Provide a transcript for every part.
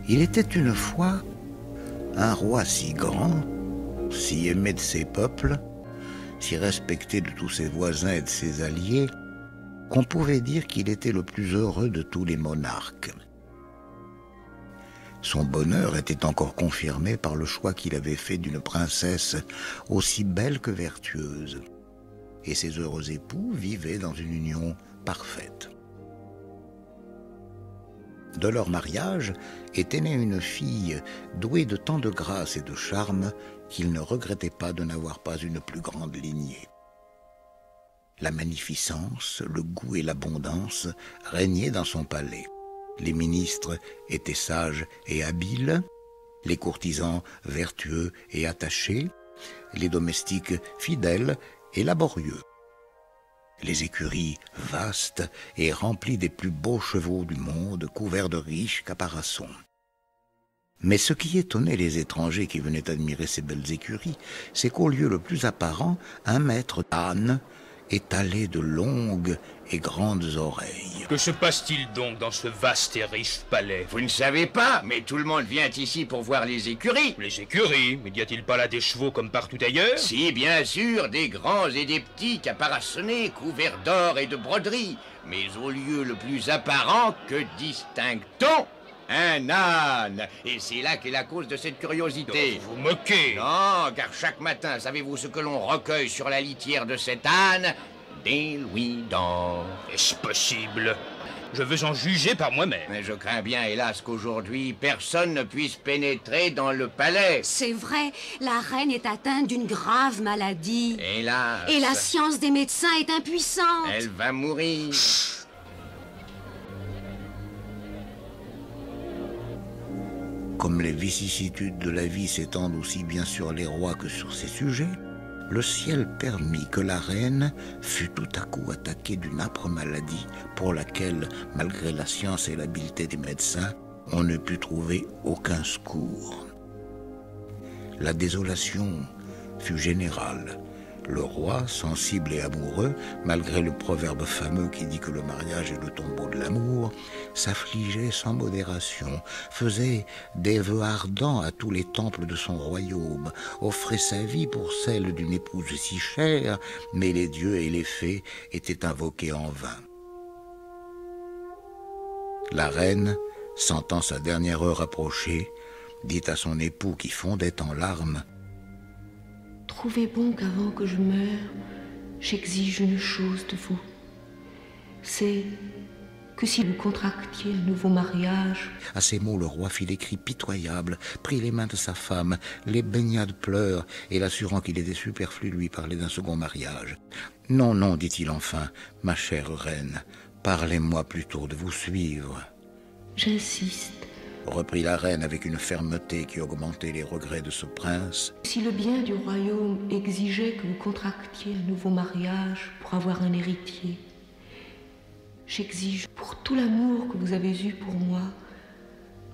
Il était une fois un roi si grand, si aimé de ses peuples, si respecté de tous ses voisins et de ses alliés, qu'on pouvait dire qu'il était le plus heureux de tous les monarques. Son bonheur était encore confirmé par le choix qu'il avait fait d'une princesse aussi belle que vertueuse, et ses heureux époux vivaient dans une union parfaite. De leur mariage était née une fille douée de tant de grâce et de charme qu'il ne regrettait pas de n'avoir pas une plus grande lignée. La magnificence, le goût et l'abondance régnaient dans son palais. Les ministres étaient sages et habiles, les courtisans vertueux et attachés, les domestiques fidèles et laborieux. Les écuries vastes et remplies des plus beaux chevaux du monde, couverts de riches caparaçons. Mais ce qui étonnait les étrangers qui venaient admirer ces belles écuries, c'est qu'au lieu le plus apparent, un maître d'âne étalait de longues et grandes oreilles. Que se passe-t-il donc dans ce vaste et riche palais? Vous ne savez pas, mais tout le monde vient ici pour voir les écuries. Les écuries? Mais n'y a-t-il pas là des chevaux comme partout ailleurs? Si, bien sûr, des grands et des petits caparaçonnés, couverts d'or et de broderies. Mais au lieu le plus apparent, que distingue-t-on? Un âne. Et c'est là qu'est la cause de cette curiosité. Vous vous moquez. Non, car chaque matin, savez-vous ce que l'on recueille sur la litière de cet âne? Des louis d'or. Est-ce possible? Je veux en juger par moi-même. Mais je crains bien, hélas, qu'aujourd'hui, personne ne puisse pénétrer dans le palais. C'est vrai, la reine est atteinte d'une grave maladie. Hélas. Et la science des médecins est impuissante. Elle va mourir. Comme les vicissitudes de la vie s'étendent aussi bien sur les rois que sur ses sujets, le ciel permit que la reine fût tout à coup attaquée d'une âpre maladie pour laquelle, malgré la science et l'habileté des médecins, on ne put trouver aucun secours. La désolation fut générale. Le roi, sensible et amoureux, malgré le proverbe fameux qui dit que le mariage est le tombeau de l'amour, s'affligeait sans modération, faisait des vœux ardents à tous les temples de son royaume, offrait sa vie pour celle d'une épouse si chère, mais les dieux et les fées étaient invoqués en vain. La reine, sentant sa dernière heure approcher, dit à son époux qui fondait en larmes: Trouvez bon qu'avant que je meure, j'exige une chose de vous. C'est que si vous contractiez un nouveau mariage... À ces mots, le roi fit des cris pitoyables, prit les mains de sa femme, les baigna de pleurs, et l'assurant qu'il était superflu de lui parler d'un second mariage. « Non, non, dit-il enfin, ma chère reine, parlez-moi plutôt de vous suivre. » J'insiste. Reprit la reine avec une fermeté qui augmentait les regrets de ce prince. Si le bien du royaume exigeait que vous contractiez un nouveau mariage pour avoir un héritier, j'exige, pour tout l'amour que vous avez eu pour moi,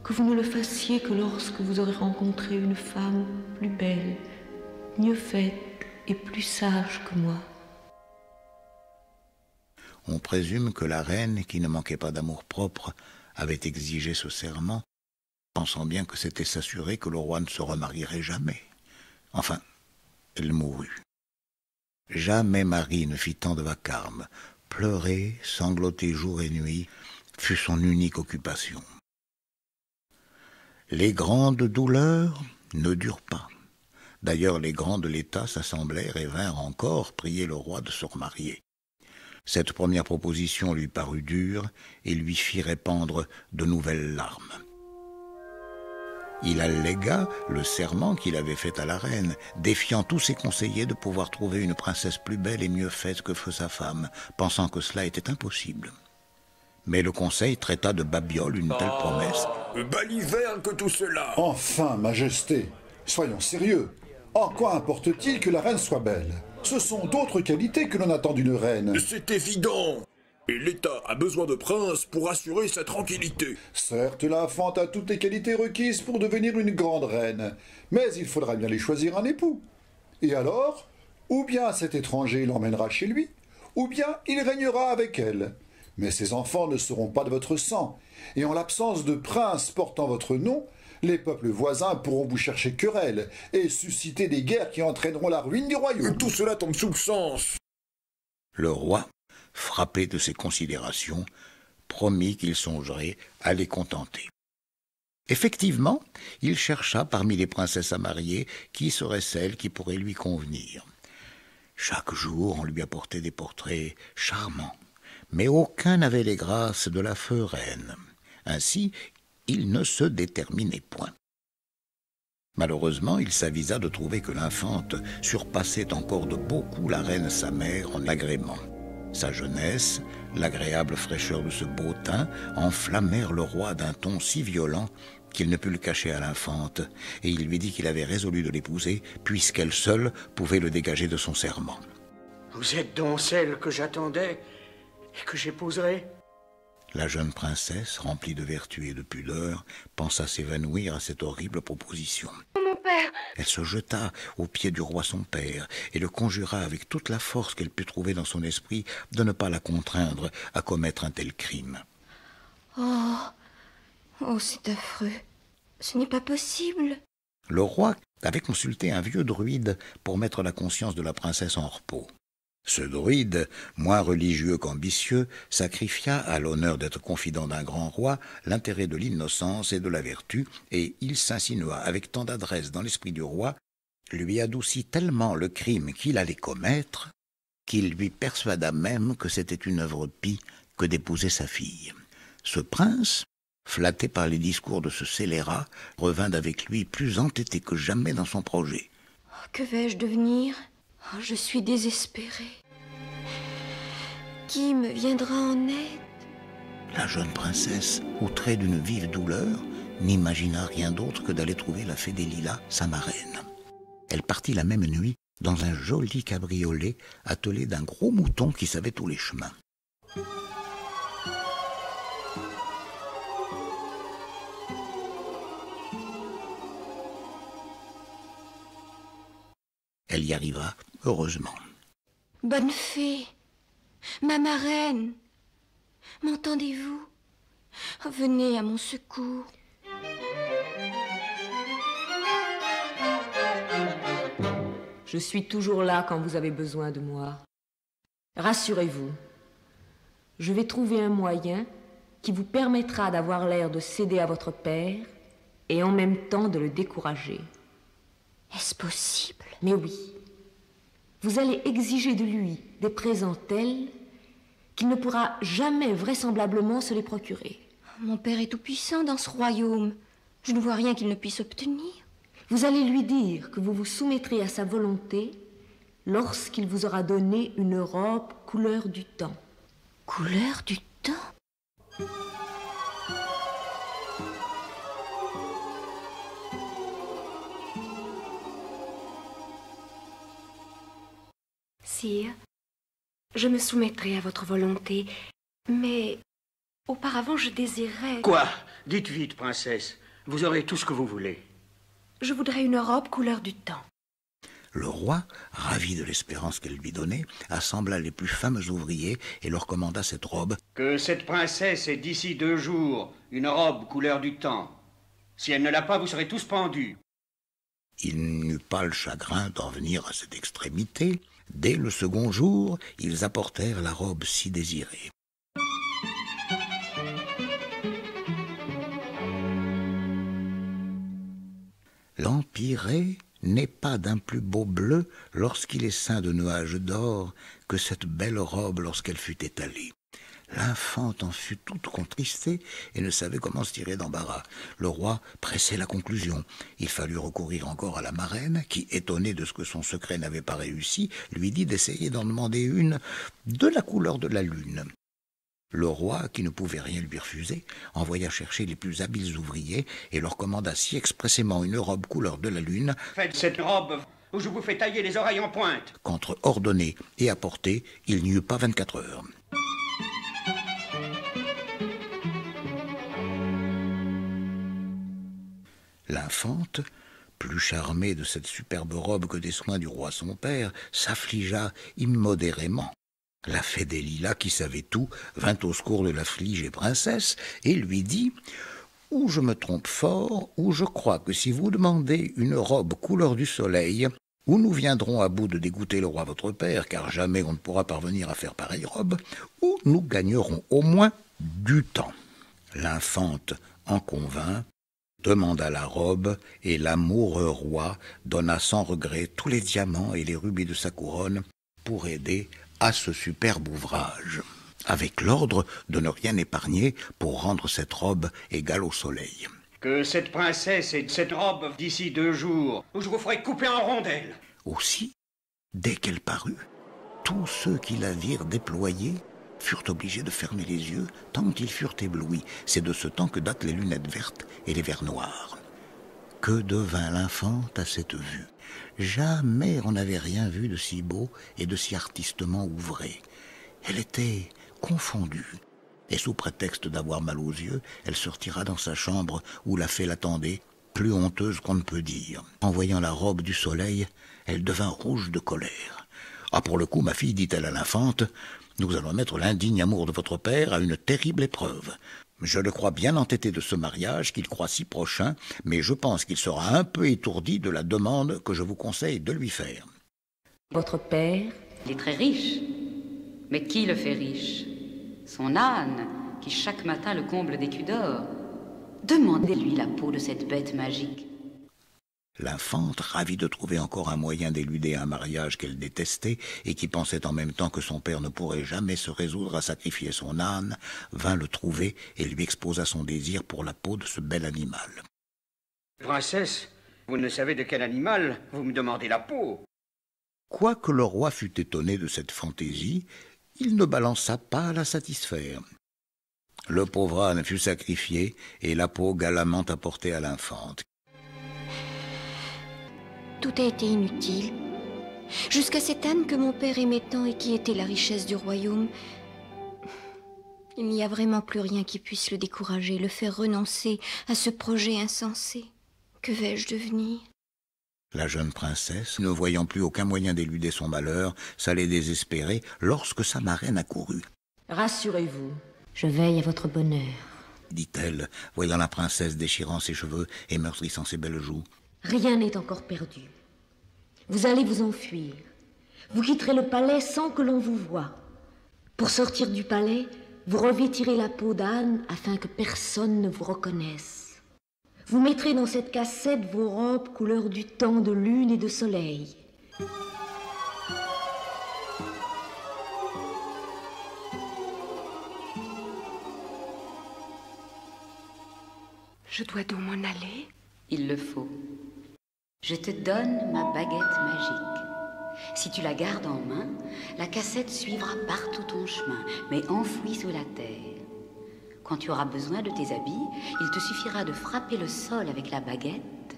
que vous ne le fassiez que lorsque vous aurez rencontré une femme plus belle, mieux faite et plus sage que moi. On présume que la reine, qui ne manquait pas d'amour-propre, avait exigé ce serment, pensant bien que c'était s'assurer que le roi ne se remarierait jamais. Enfin, elle mourut. Jamais Marie ne fit tant de vacarme. Pleurer, sangloter jour et nuit, fut son unique occupation. Les grandes douleurs ne durent pas. D'ailleurs, les grands de l'État s'assemblèrent et vinrent encore prier le roi de se remarier. Cette première proposition lui parut dure et lui fit répandre de nouvelles larmes. Il allégua le serment qu'il avait fait à la reine, défiant tous ses conseillers de pouvoir trouver une princesse plus belle et mieux faite que fut sa femme, pensant que cela était impossible. Mais le conseil traita de babiole une telle promesse. Baliverne que tout cela! Enfin, Majesté, soyons sérieux. En quoi importe-t-il que la reine soit belle? Ce sont d'autres qualités que l'on attend d'une reine. C'est évident! Et l'État a besoin de princes pour assurer sa tranquillité. Certes, l'enfant a toutes les qualités requises pour devenir une grande reine, mais il faudra bien lui choisir un époux. Et alors, ou bien cet étranger l'emmènera chez lui, ou bien il régnera avec elle. Mais ces enfants ne seront pas de votre sang, et en l'absence de prince portant votre nom, les peuples voisins pourront vous chercher querelle et susciter des guerres qui entraîneront la ruine du royaume. Tout cela tombe sous le sens. Le roi, frappé de ces considérations, promit qu'il songerait à les contenter. Effectivement, il chercha parmi les princesses à marier qui serait celle qui pourrait lui convenir. Chaque jour, on lui apportait des portraits charmants, mais aucun n'avait les grâces de la feu reine. Ainsi, il ne se déterminait point. Malheureusement, il s'avisa de trouver que l'infante surpassait encore de beaucoup la reine sa mère en agrément. Sa jeunesse, l'agréable fraîcheur de ce beau teint, enflammèrent le roi d'un ton si violent qu'il ne put le cacher à l'infante, et il lui dit qu'il avait résolu de l'épouser, puisqu'elle seule pouvait le dégager de son serment. Vous êtes donc celle que j'attendais et que j'épouserai? La jeune princesse, remplie de vertu et de pudeur, pensa s'évanouir à cette horrible proposition. Mon père! Elle se jeta aux pieds du roi son père et le conjura avec toute la force qu'elle put trouver dans son esprit de ne pas la contraindre à commettre un tel crime. Oh, c'est affreux. Ce n'est pas possible. Le roi avait consulté un vieux druide pour mettre la conscience de la princesse en repos. Ce druide, moins religieux qu'ambitieux, sacrifia à l'honneur d'être confident d'un grand roi l'intérêt de l'innocence et de la vertu, et il s'insinua avec tant d'adresse dans l'esprit du roi, lui adoucit tellement le crime qu'il allait commettre, qu'il lui persuada même que c'était une œuvre pie que d'épouser sa fille. Ce prince, flatté par les discours de ce scélérat, revint avec lui plus entêté que jamais dans son projet. Oh, que vais-je devenir? Oh, je suis désespérée. Qui me viendra en aide? La jeune princesse, outrée d'une vive douleur, n'imagina rien d'autre que d'aller trouver la fée des Lilas, sa marraine. Elle partit la même nuit dans un joli cabriolet attelé d'un gros mouton qui savait tous les chemins. Elle y arriva, heureusement. Bonne fée, ma marraine, m'entendez-vous? Venez à mon secours. Je suis toujours là quand vous avez besoin de moi. Rassurez-vous, je vais trouver un moyen qui vous permettra d'avoir l'air de céder à votre père et en même temps de le décourager. Est-ce possible? Mais oui, vous allez exiger de lui des présents tels qu'il ne pourra jamais vraisemblablement se les procurer. Mon père est tout-puissant dans ce royaume. Je ne vois rien qu'il ne puisse obtenir. Vous allez lui dire que vous vous soumettrez à sa volonté lorsqu'il vous aura donné une robe couleur du temps. Couleur du temps? Sire, je me soumettrai à votre volonté, mais auparavant je désirerais... Quoi? Dites vite, princesse. Vous aurez tout ce que vous voulez. Je voudrais une robe couleur du temps. Le roi, ravi de l'espérance qu'elle lui donnait, assembla les plus fameux ouvriers et leur commanda cette robe. Que cette princesse ait d'ici 2 jours une robe couleur du temps. Si elle ne l'a pas, vous serez tous pendus. Il n'eut pas le chagrin d'en venir à cette extrémité. Dès le second jour, ils apportèrent la robe si désirée. L'Empyrée n'est pas d'un plus beau bleu lorsqu'il est ceint de nuages d'or que cette belle robe lorsqu'elle fut étalée. L'infante en fut toute contristée et ne savait comment se tirer d'embarras. Le roi pressait la conclusion. Il fallut recourir encore à la marraine, qui, étonnée de ce que son secret n'avait pas réussi, lui dit d'essayer d'en demander une de la couleur de la lune. Le roi, qui ne pouvait rien lui refuser, envoya chercher les plus habiles ouvriers et leur commanda si expressément une robe couleur de la lune. Faites cette robe où je vous fais tailler les oreilles en pointe. Qu'entre ordonner et apporter, il n'y eut pas 24 heures. L'infante, plus charmée de cette superbe robe que des soins du roi son père, s'affligea immodérément. La fée des Lilas, qui savait tout, vint au secours de l'affligée princesse et lui dit « Ou je me trompe fort, ou je crois que si vous demandez une robe couleur du soleil, ou nous viendrons à bout de dégoûter le roi votre père, car jamais on ne pourra parvenir à faire pareille robe, ou nous gagnerons au moins du temps. » L'infante en convint, demanda la robe, et l'amoureux roi donna sans regret tous les diamants et les rubis de sa couronne pour aider à ce superbe ouvrage, avec l'ordre de ne rien épargner pour rendre cette robe égale au soleil. Que cette princesse ait cette robe d'ici 2 jours, ou je vous ferai couper en rondelles. Aussi, dès qu'elle parut, tous ceux qui la virent déployer furent obligés de fermer les yeux tant qu'ils furent éblouis. C'est de ce temps que datent les lunettes vertes et les verres noirs. Que devint l'infante à cette vue? Jamais on n'avait rien vu de si beau et de si artistement ouvré. Elle était confondue, et sous prétexte d'avoir mal aux yeux, elle se retira dans sa chambre où la fée l'attendait, plus honteuse qu'on ne peut dire. En voyant la robe du soleil, elle devint rouge de colère. « Ah, pour le coup, ma fille, dit-elle à l'infante, nous allons mettre l'indigne amour de votre père à une terrible épreuve. Je le crois bien entêté de ce mariage qu'il croit si prochain, mais je pense qu'il sera un peu étourdi de la demande que je vous conseille de lui faire. » Votre père? Il est très riche. Mais qui le fait riche? Son âne, qui chaque matin le comble d'écus d'or. Demandez-lui la peau de cette bête magique. L'infante, ravie de trouver encore un moyen d'éluder un mariage qu'elle détestait et qui pensait en même temps que son père ne pourrait jamais se résoudre à sacrifier son âne, vint le trouver et lui exposa son désir pour la peau de ce bel animal. Princesse, vous ne savez de quel animal vous me demandez la peau. Quoique le roi fût étonné de cette fantaisie, il ne balança pas à la satisfaire. Le pauvre âne fut sacrifié et la peau galamment apportée à l'infante. Tout a été inutile. Jusqu'à cet âne que mon père aimait tant et qui était la richesse du royaume, il n'y a vraiment plus rien qui puisse le décourager, le faire renoncer à ce projet insensé. Que vais-je devenir? La jeune princesse, ne voyant plus aucun moyen d'éluder son malheur, s'allait désespérée lorsque sa marraine accourut. « Rassurez-vous, je veille à votre bonheur. » dit-elle, voyant la princesse déchirant ses cheveux et meurtrissant ses belles joues. Rien n'est encore perdu. Vous allez vous enfuir. Vous quitterez le palais sans que l'on vous voie. Pour sortir du palais, vous revêtirez la peau d'âne afin que personne ne vous reconnaisse. Vous mettrez dans cette cassette vos robes couleur du temps de lune et de soleil. Je dois donc m'en aller? Il le faut. Je te donne ma baguette magique. Si tu la gardes en main, la cassette suivra partout ton chemin, mais enfouie sous la terre. Quand tu auras besoin de tes habits, il te suffira de frapper le sol avec la baguette.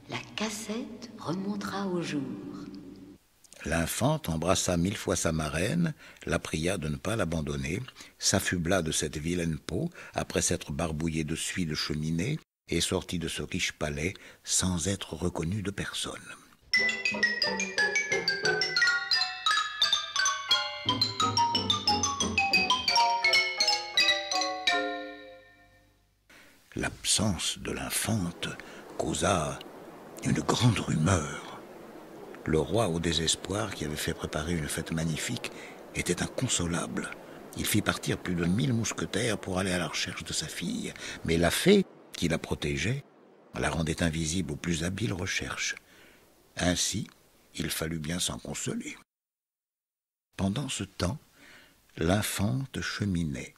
La cassette remontera au jour. L'infante embrassa 1000 fois sa marraine, la pria de ne pas l'abandonner, s'affubla de cette vilaine peau après s'être barbouillée de suie de cheminée et sortit de ce riche palais sans être reconnue de personne. L'absence de l'infante causa une grande rumeur. Le roi, au désespoir, qui avait fait préparer une fête magnifique, était inconsolable. Il fit partir plus de 1000 mousquetaires pour aller à la recherche de sa fille. Mais la fée, qui la protégeait, la rendait invisible aux plus habiles recherches. Ainsi, il fallut bien s'en consoler. Pendant ce temps, l'infante cheminait.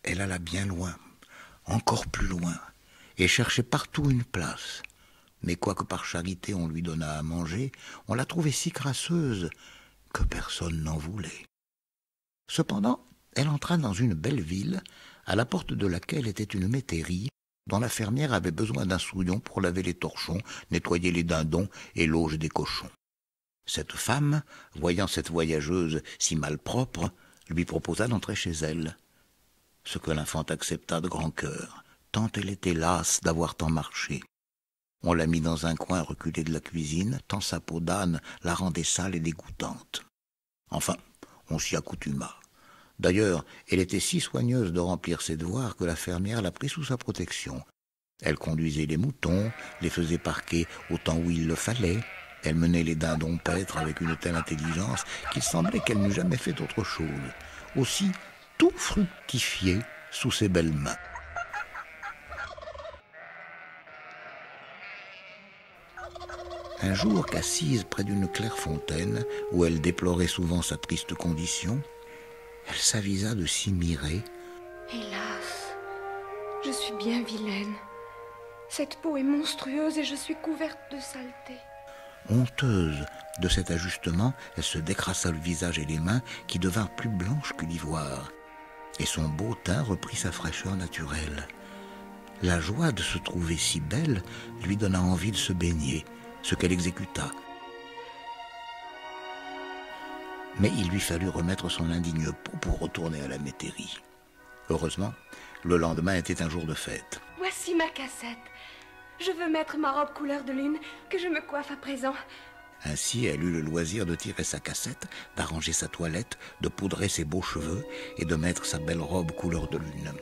Elle alla bien loin, encore plus loin, et cherchait partout une place. Mais quoique par charité on lui donnât à manger, on la trouvait si crasseuse que personne n'en voulait. Cependant, elle entra dans une belle ville, à la porte de laquelle était une métairie, dont la fermière avait besoin d'un souillon pour laver les torchons, nettoyer les dindons et l'auge des cochons. Cette femme, voyant cette voyageuse si malpropre, lui proposa d'entrer chez elle. Ce que l'infante accepta de grand cœur, tant elle était lasse d'avoir tant marché. On la mit dans un coin reculé de la cuisine, tant sa peau d'âne la rendait sale et dégoûtante. Enfin, On s'y accoutuma. D'ailleurs, elle était si soigneuse de remplir ses devoirs que la fermière l'a pris sous sa protection. Elle conduisait les moutons, les faisait parquer au temps où il le fallait. Elle menait les dindons paître avec une telle intelligence qu'il semblait qu'elle n'eût jamais fait autre chose. Aussi, tout fructifiait sous ses belles mains. Un jour qu'assise près d'une claire fontaine, où elle déplorait souvent sa triste condition, elle s'avisa de s'y mirer. Hélas, je suis bien vilaine. Cette peau est monstrueuse et je suis couverte de saleté. Honteuse de cet ajustement, elle se décrassa le visage et les mains qui devinrent plus blanches que l'ivoire. Et son beau teint reprit sa fraîcheur naturelle. La joie de se trouver si belle lui donna envie de se baigner, ce qu'elle exécuta. Mais il lui fallut remettre son indigne peau pour retourner à la métairie. Heureusement, le lendemain était un jour de fête. Voici ma cassette. Je veux mettre ma robe couleur de lune, que je me coiffe à présent. Ainsi, elle eut le loisir de tirer sa cassette, d'arranger sa toilette, de poudrer ses beaux cheveux et de mettre sa belle robe couleur de lune.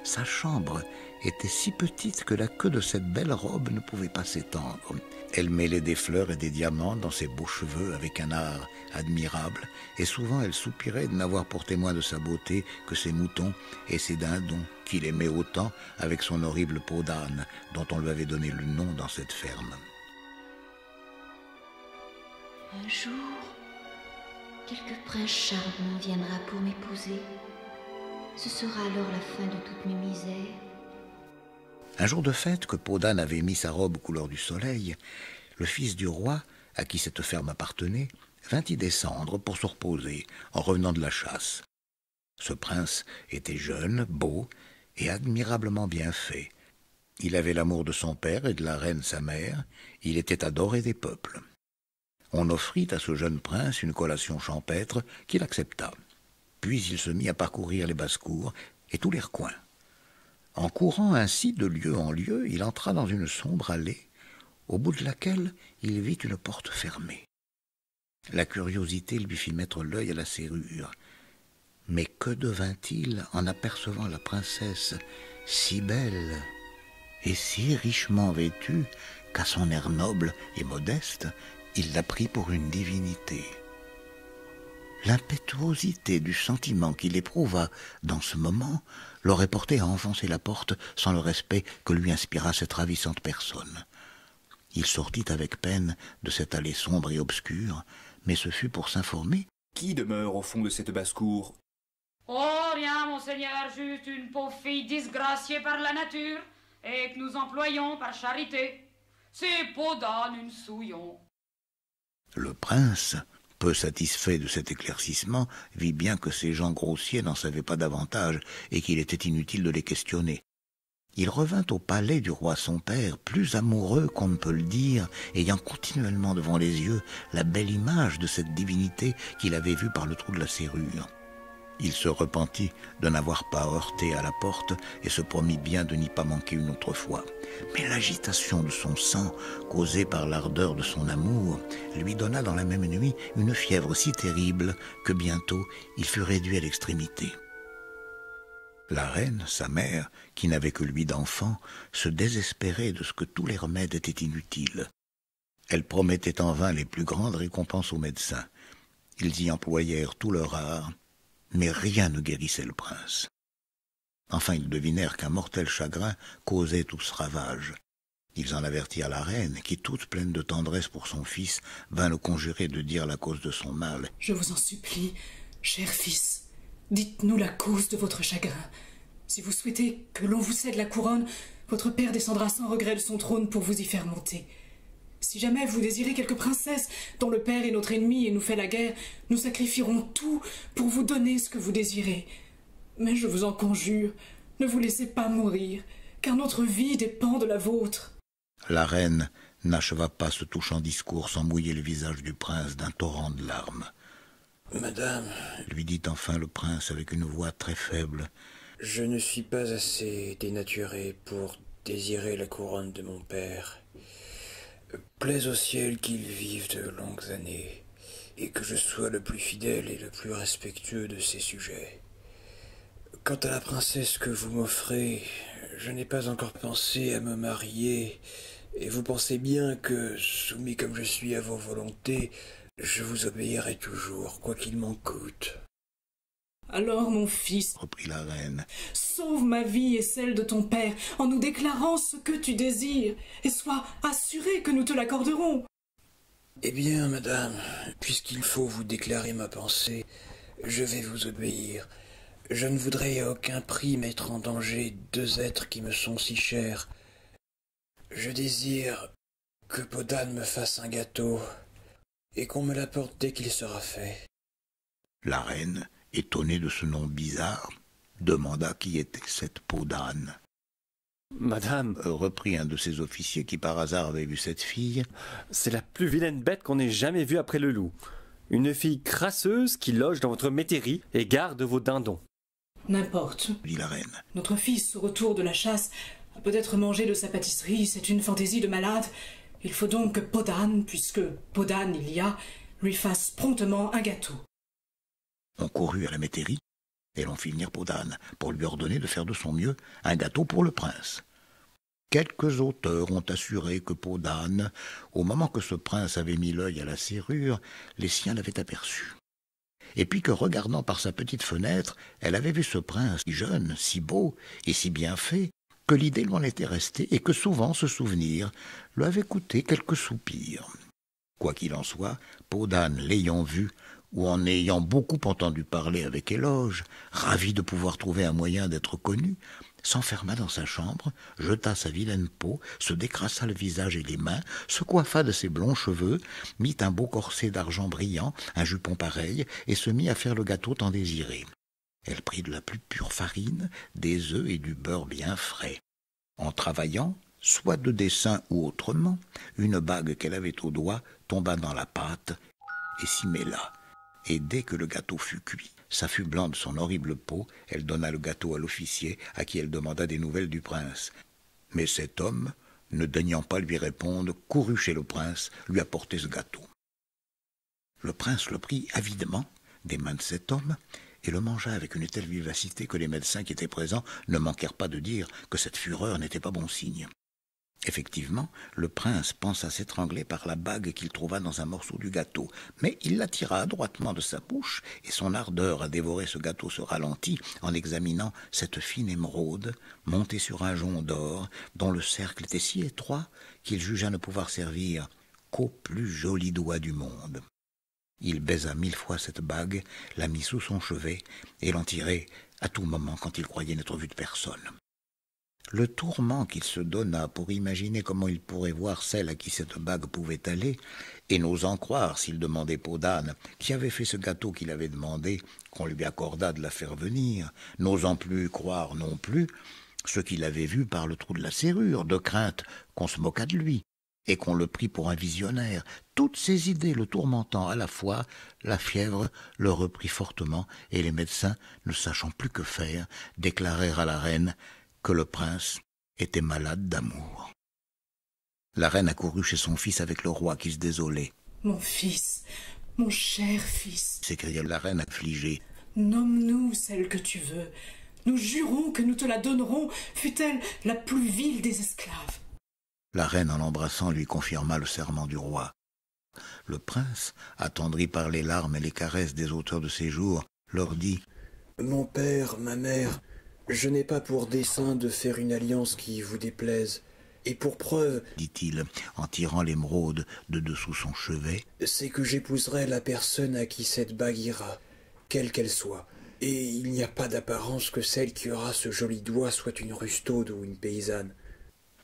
Sa chambre était si petite que la queue de cette belle robe ne pouvait pas s'étendre. Elle mêlait des fleurs et des diamants dans ses beaux cheveux avec un art admirable, et souvent elle soupirait de n'avoir pour témoin de sa beauté que ses moutons et ses dindons, qu'il aimait autant avec son horrible peau d'âne, dont on lui avait donné le nom dans cette ferme. Un jour, quelque prince charmant viendra pour m'épouser. Ce sera alors la fin de toutes mes misères. Un jour de fête que Peau d'âne avait mis sa robe couleur du soleil, le fils du roi, à qui cette ferme appartenait, vint y descendre pour se reposer en revenant de la chasse. Ce prince était jeune, beau et admirablement bien fait. Il avait l'amour de son père et de la reine sa mère. Il était adoré des peuples. On offrit à ce jeune prince une collation champêtre qu'il accepta. Puis il se mit à parcourir les basses-cours et tous les recoins. En courant ainsi de lieu en lieu, il entra dans une sombre allée, au bout de laquelle il vit une porte fermée. La curiosité lui fit mettre l'œil à la serrure. Mais que devint-il en apercevant la princesse si belle et si richement vêtue qu'à son air noble et modeste, il la prit pour une divinité. L'impétuosité du sentiment qu'il éprouva dans ce moment l'aurait porté à enfoncer la porte sans le respect que lui inspira cette ravissante personne. Il sortit avec peine de cette allée sombre et obscure, mais ce fut pour s'informer. Qui demeure au fond de cette basse-cour? Oh, rien, monseigneur, juste une pauvre fille disgraciée par la nature et que nous employons par charité. C'est Peau d'âne, une souillon. Le prince, peu satisfait de cet éclaircissement, vit bien que ces gens grossiers n'en savaient pas davantage et qu'il était inutile de les questionner. Il revint au palais du roi son père, plus amoureux qu'on ne peut le dire, ayant continuellement devant les yeux la belle image de cette divinité qu'il avait vue par le trou de la serrure. Il se repentit de n'avoir pas heurté à la porte et se promit bien de n'y pas manquer une autre fois. Mais l'agitation de son sang, causée par l'ardeur de son amour, lui donna dans la même nuit une fièvre si terrible que bientôt il fut réduit à l'extrémité. La reine, sa mère, qui n'avait que lui d'enfant, se désespérait de ce que tous les remèdes étaient inutiles. Elle promettait en vain les plus grandes récompenses aux médecins. Ils y employèrent tout leur art, mais rien ne guérissait le prince. Enfin, ils devinèrent qu'un mortel chagrin causait tout ce ravage. Ils en avertirent la reine, qui, toute pleine de tendresse pour son fils, vint le conjurer de dire la cause de son mal. « Je vous en supplie, cher fils, dites-nous la cause de votre chagrin. Si vous souhaitez que l'on vous cède la couronne, votre père descendra sans regret de son trône pour vous y faire monter. Si jamais vous désirez quelque princesse dont le père est notre ennemi et nous fait la guerre, nous sacrifierons tout pour vous donner ce que vous désirez. Mais je vous en conjure, ne vous laissez pas mourir, car notre vie dépend de la vôtre. » La reine n'acheva pas ce touchant discours sans mouiller le visage du prince d'un torrent de larmes. « Madame, lui dit enfin le prince avec une voix très faible, je ne suis pas assez dénaturé pour désirer la couronne de mon père. Plaise au ciel qu'il vive de longues années et que je sois le plus fidèle et le plus respectueux de ses sujets. Quant à la princesse que vous m'offrez, je n'ai pas encore pensé à me marier, et vous pensez bien que, soumis comme je suis à vos volontés, je vous obéirai toujours, quoi qu'il m'en coûte. Alors, mon fils, reprit la reine, sauve ma vie et celle de ton père en nous déclarant ce que tu désires, et sois assuré que nous te l'accorderons. Eh bien, madame, puisqu'il faut vous déclarer ma pensée, je vais vous obéir. Je ne voudrais à aucun prix mettre en danger deux êtres qui me sont si chers. Je désire que Podane me fasse un gâteau et qu'on me l'apporte dès qu'il sera fait. La reine, étonnée de ce nom bizarre, demanda qui était cette Podane. Madame, reprit un de ses officiers qui par hasard avait vu cette fille, c'est la plus vilaine bête qu'on ait jamais vue après le loup. Une fille crasseuse qui loge dans votre métairie et garde vos dindons. N'importe, dit la reine. Notre fils, au retour de la chasse, a peut-être mangé de sa pâtisserie, c'est une fantaisie de malade. Il faut donc que Podane, puisque Podane il y a, lui fasse promptement un gâteau. On courut à la métairie, et l'on fit venir Podane, pour lui ordonner de faire de son mieux un gâteau pour le prince. Quelques auteurs ont assuré que Podane, au moment que ce prince avait mis l'œil à la serrure, les siens l'avaient aperçu. Et puis que, regardant par sa petite fenêtre, elle avait vu ce prince si jeune, si beau et si bien fait, que l'idée lui en était restée et que souvent ce souvenir lui avait coûté quelques soupirs. Quoi qu'il en soit, Podane, l'ayant vu, ou en ayant beaucoup entendu parler avec éloge, ravi de pouvoir trouver un moyen d'être connu, s'enferma dans sa chambre, jeta sa vilaine peau, se décrassa le visage et les mains, se coiffa de ses blonds cheveux, mit un beau corset d'argent brillant, un jupon pareil, et se mit à faire le gâteau tant désiré. Elle prit de la plus pure farine, des œufs et du beurre bien frais. En travaillant, soit de dessin ou autrement, une bague qu'elle avait au doigt tomba dans la pâte et s'y mêla. Et dès que le gâteau fut cuit, s'affublant de son horrible peau, elle donna le gâteau à l'officier, à qui elle demanda des nouvelles du prince. Mais cet homme, ne daignant pas lui répondre, courut chez le prince lui apporter ce gâteau. Le prince le prit avidement des mains de cet homme, et le mangea avec une telle vivacité que les médecins qui étaient présents ne manquèrent pas de dire que cette fureur n'était pas bon signe. Effectivement, le prince pensa s'étrangler par la bague qu'il trouva dans un morceau du gâteau, mais il la tira adroitement de sa bouche, et son ardeur à dévorer ce gâteau se ralentit en examinant cette fine émeraude montée sur un jonc d'or, dont le cercle était si étroit qu'il jugea ne pouvoir servir qu'aux plus jolis doigts du monde. Il baisa 1000 fois cette bague, la mit sous son chevet, et l'en tirait à tout moment quand il croyait n'être vu de personne. Le tourment qu'il se donna pour imaginer comment il pourrait voir celle à qui cette bague pouvait aller, et n'osant croire, s'il demandait Podane, qui avait fait ce gâteau qu'il avait demandé, qu'on lui accordât de la faire venir, n'osant plus croire non plus ce qu'il avait vu par le trou de la serrure, de crainte qu'on se moquât de lui, et qu'on le prit pour un visionnaire. Toutes ces idées le tourmentant à la fois, la fièvre le reprit fortement, et les médecins, ne sachant plus que faire, déclarèrent à la reine que le prince était malade d'amour. La reine accourut chez son fils avec le roi qui se désolait. « Mon fils, mon cher fils !» s'écria la reine affligée. « Nomme-nous celle que tu veux. Nous jurons que nous te la donnerons, fût-elle la plus vile des esclaves. » La reine, en l'embrassant, lui confirma le serment du roi. Le prince, attendri par les larmes et les caresses des auteurs de ces jours, leur dit « Mon père, ma mère, je n'ai pas pour dessein de faire une alliance qui vous déplaise. Et pour preuve, dit-il, en tirant l'émeraude de dessous son chevet, c'est que j'épouserai la personne à qui cette bague ira, quelle qu'elle soit. Et il n'y a pas d'apparence que celle qui aura ce joli doigt soit une rustaude ou une paysanne. »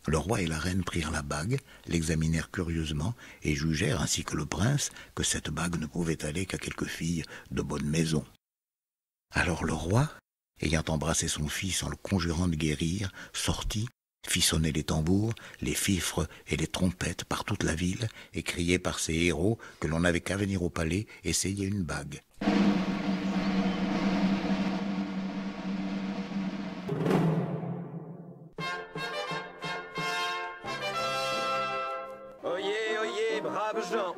Le roi et la reine prirent la bague, l'examinèrent curieusement et jugèrent, ainsi que le prince, que cette bague ne pouvait aller qu'à quelques filles de bonne maison. Alors le roi, ayant embrassé son fils en le conjurant de guérir, sortit, fit sonner les tambours, les fifres et les trompettes par toute la ville, et criait par ses héros que l'on n'avait qu'à venir au palais essayer une bague. Oyez, oyez, braves gens!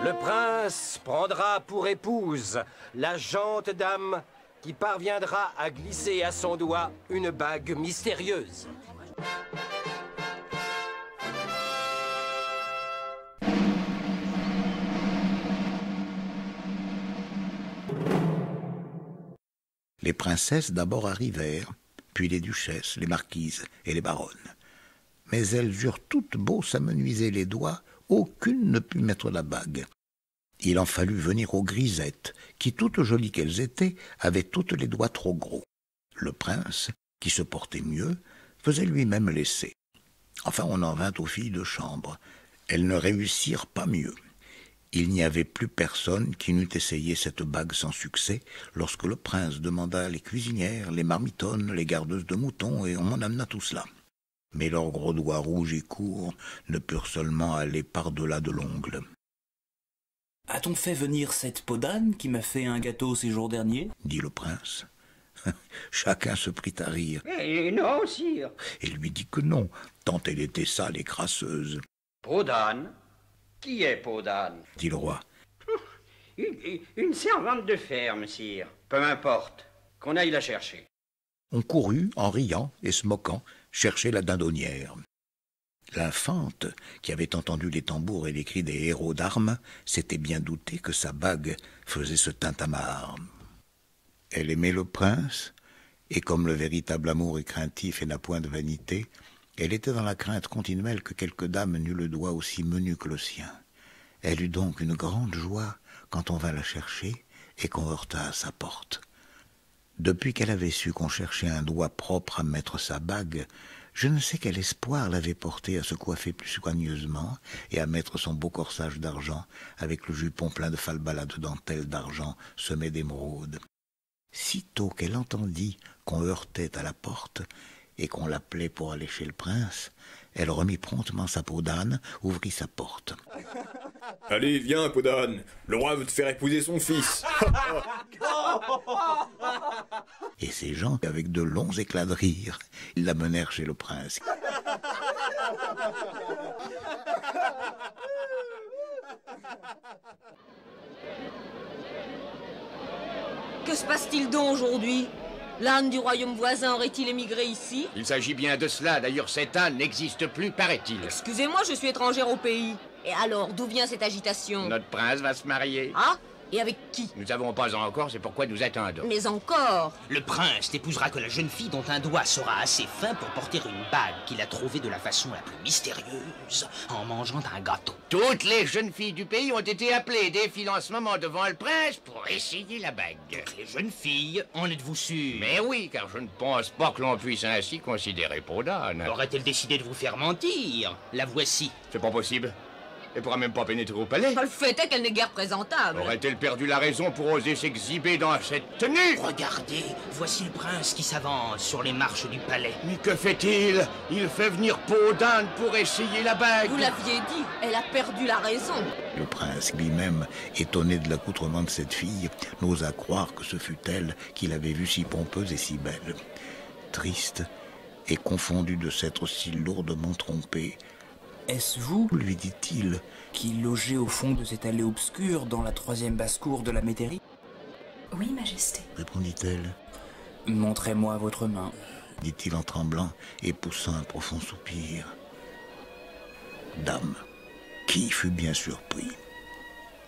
Le prince prendra pour épouse la gente dame qui parviendra à glisser à son doigt une bague mystérieuse. Les princesses d'abord arrivèrent, puis les duchesses, les marquises et les baronnes. Mais elles eurent toutes beau s'amenuiser les doigts, aucune ne put mettre la bague. Il en fallut venir aux grisettes, qui, toutes jolies qu'elles étaient, avaient toutes les doigts trop gros. Le prince, qui se portait mieux, faisait lui-même l'essai. Enfin, on en vint aux filles de chambre. Elles ne réussirent pas mieux. Il n'y avait plus personne qui n'eût essayé cette bague sans succès, lorsque le prince demanda les cuisinières, les marmitonnes, les gardeuses de moutons, et on m'en amena tout cela. Mais leurs gros doigts rouges et courts ne purent seulement aller par-delà de l'ongle. « A-t-on fait venir cette peau d'âne qui m'a fait un gâteau ces jours derniers ?» dit le prince. Chacun se prit à rire. Non, sire. Et lui dit que non, tant elle était sale et crasseuse. Peau d'âne? Qui est peau d'âne? Dit le roi. Une servante de ferme, sire. Peu m'importe, qu'on aille la chercher. On courut, en riant et se moquant, chercher la dindonnière. L'infante, qui avait entendu les tambours et les cris des héros d'armes, s'était bien doutée que sa bague faisait ce tintamarre. Elle aimait le prince, et comme le véritable amour est craintif et n'a point de vanité, elle était dans la crainte continuelle que quelque dame n'eût le doigt aussi menu que le sien. Elle eut donc une grande joie quand on vint la chercher et qu'on heurta à sa porte. Depuis qu'elle avait su qu'on cherchait un doigt propre à mettre sa bague, je ne sais quel espoir l'avait portée à se coiffer plus soigneusement et à mettre son beau corsage d'argent avec le jupon plein de falbalas de dentelle d'argent semé d'émeraude. Sitôt qu'elle entendit qu'on heurtait à la porte et qu'on l'appelait pour aller chez le prince, elle remit promptement sa peau d'âne, ouvrit sa porte. « Allez, viens, peau d'âne, le roi veut te faire épouser son fils. » Et ces gens, avec de longs éclats de rire, ils la menèrent chez le prince. Que se passe-t-il donc aujourd'hui? L'âne du royaume voisin aurait-il émigré ici? Il s'agit bien de cela. D'ailleurs, cet âne n'existe plus, paraît-il. Excusez-moi, je suis étrangère au pays. Et alors, d'où vient cette agitation? Notre prince va se marier. Ah? Et avec qui? Nous savons pas encore, c'est pourquoi nous attendons. Mais encore? Le prince n'épousera que la jeune fille dont un doigt sera assez fin pour porter une bague qu'il a trouvée de la façon la plus mystérieuse, en mangeant un gâteau. Toutes les jeunes filles du pays ont été appelées, défilent en ce moment devant le prince pour essayer la bague. Toutes les jeunes filles, en êtes-vous sûr? Mais oui, car je ne pense pas que l'on puisse ainsi considérer peau d'âne. Aurait-elle décidé de vous faire mentir? La voici. C'est pas possible. Elle pourra même pas pénétrer au palais. Le fait est qu'elle n'est guère présentable. Aurait-elle perdu la raison pour oser s'exhiber dans cette tenue? Regardez, voici le prince qui s'avance sur les marches du palais. Mais que fait-il? Il fait venir peau d'âne pour essayer la bague. Vous l'aviez dit, elle a perdu la raison. Le prince lui-même, étonné de l'accoutrement de cette fille, n'osa croire que ce fût elle qu'il avait vue si pompeuse et si belle. Triste et confondu de s'être si lourdement trompé, « Est-ce vous, lui dit-il, qui logez au fond de cette allée obscure dans la 3e basse-cour de la métairie ?»« Oui, Majesté. » répondit-elle. « Montrez-moi votre main. » dit-il en tremblant et poussant un profond soupir. Dame, qui fut bien surpris.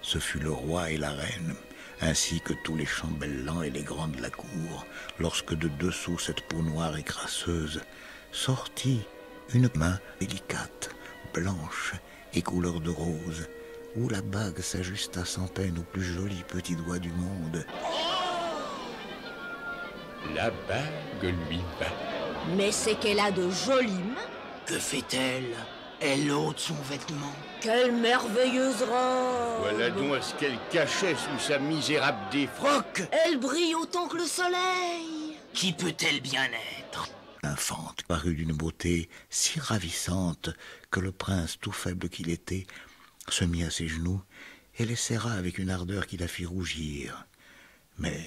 Ce fut le roi et la reine, ainsi que tous les chambellans et les grands de la cour, lorsque de dessous cette peau noire et crasseuse sortit une main délicate, blanche et couleur de rose, où la bague s'ajusta sans peine au plus joli petit doigt du monde. La bague lui va. Mais c'est qu'elle a de jolies mains. Que fait-elle? Elle ôte son vêtement. Quelle merveilleuse robe! Voilà donc ce qu'elle cachait sous sa misérable défroque. Elle brille autant que le soleil. Qui peut-elle bien être? L'infante parut d'une beauté si ravissante que le prince, tout faible qu'il était, se mit à ses genoux et les serra avec une ardeur qui la fit rougir. Mais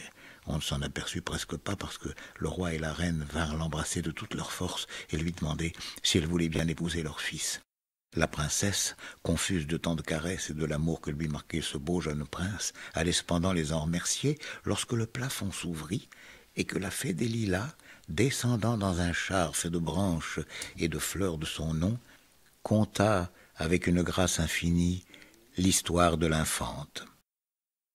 on ne s'en aperçut presque pas parce que le roi et la reine vinrent l'embrasser de toute leur force et lui demander si elle voulait bien épouser leur fils. La princesse, confuse de tant de caresses et de l'amour que lui marquait ce beau jeune prince, allait cependant les en remercier lorsque le plafond s'ouvrit et que la fée des lilas, descendant dans un char fait de branches et de fleurs de son nom, conta avec une grâce infinie l'histoire de l'infante.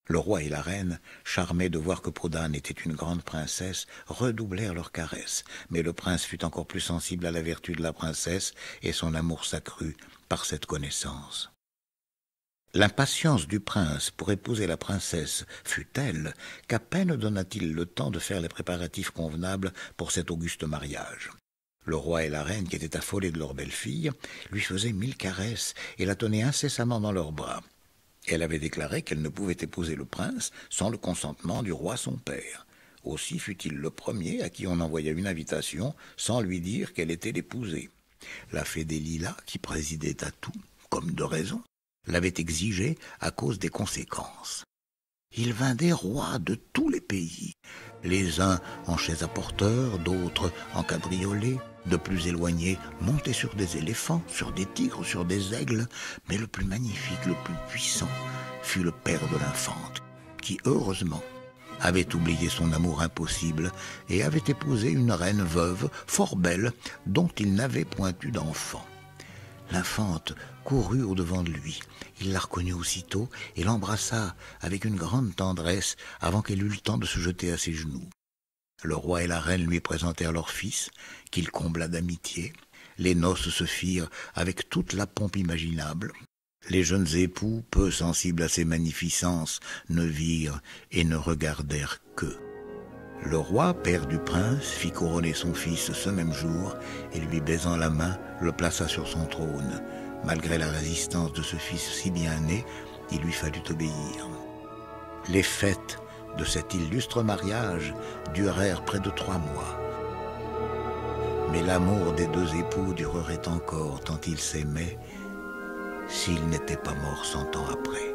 Le roi et la reine, charmés de voir que Podane était une grande princesse, redoublèrent leurs caresses, mais le prince fut encore plus sensible à la vertu de la princesse, et son amour s'accrut par cette connaissance. L'impatience du prince pour épouser la princesse fut telle qu'à peine donna-t-il le temps de faire les préparatifs convenables pour cet auguste mariage. Le roi et la reine, qui étaient affolés de leur belle-fille, lui faisaient 1000 caresses et la tenaient incessamment dans leurs bras. Elle avait déclaré qu'elle ne pouvait épouser le prince sans le consentement du roi son père. Aussi fut-il le premier à qui on envoya une invitation sans lui dire qu'elle était l'épousée. La fée des lilas, qui présidait à tout, comme de raison, l'avait exigé à cause des conséquences. Il vint des rois de tous les pays, les uns en chaises à porteurs, d'autres en cabriolets, de plus éloignés montés sur des éléphants, sur des tigres, sur des aigles, mais le plus magnifique, le plus puissant, fut le père de l'infante, qui, heureusement, avait oublié son amour impossible et avait épousé une reine veuve, fort belle, dont il n'avait point eu d'enfant. L'infante courut au-devant de lui. Il la reconnut aussitôt et l'embrassa avec une grande tendresse avant qu'elle eût le temps de se jeter à ses genoux. Le roi et la reine lui présentèrent leur fils, qu'il combla d'amitié. Les noces se firent avec toute la pompe imaginable. Les jeunes époux, peu sensibles à ces magnificences, ne virent et ne regardèrent que. Le roi, père du prince, fit couronner son fils ce même jour et lui baisant la main, le plaça sur son trône. Malgré la résistance de ce fils si bien né, il lui fallut obéir. Les fêtes de cet illustre mariage durèrent près de 3 mois. Mais l'amour des 2 époux durerait encore tant ils s'aimaient, s'ils n'étaient pas morts 100 ans après.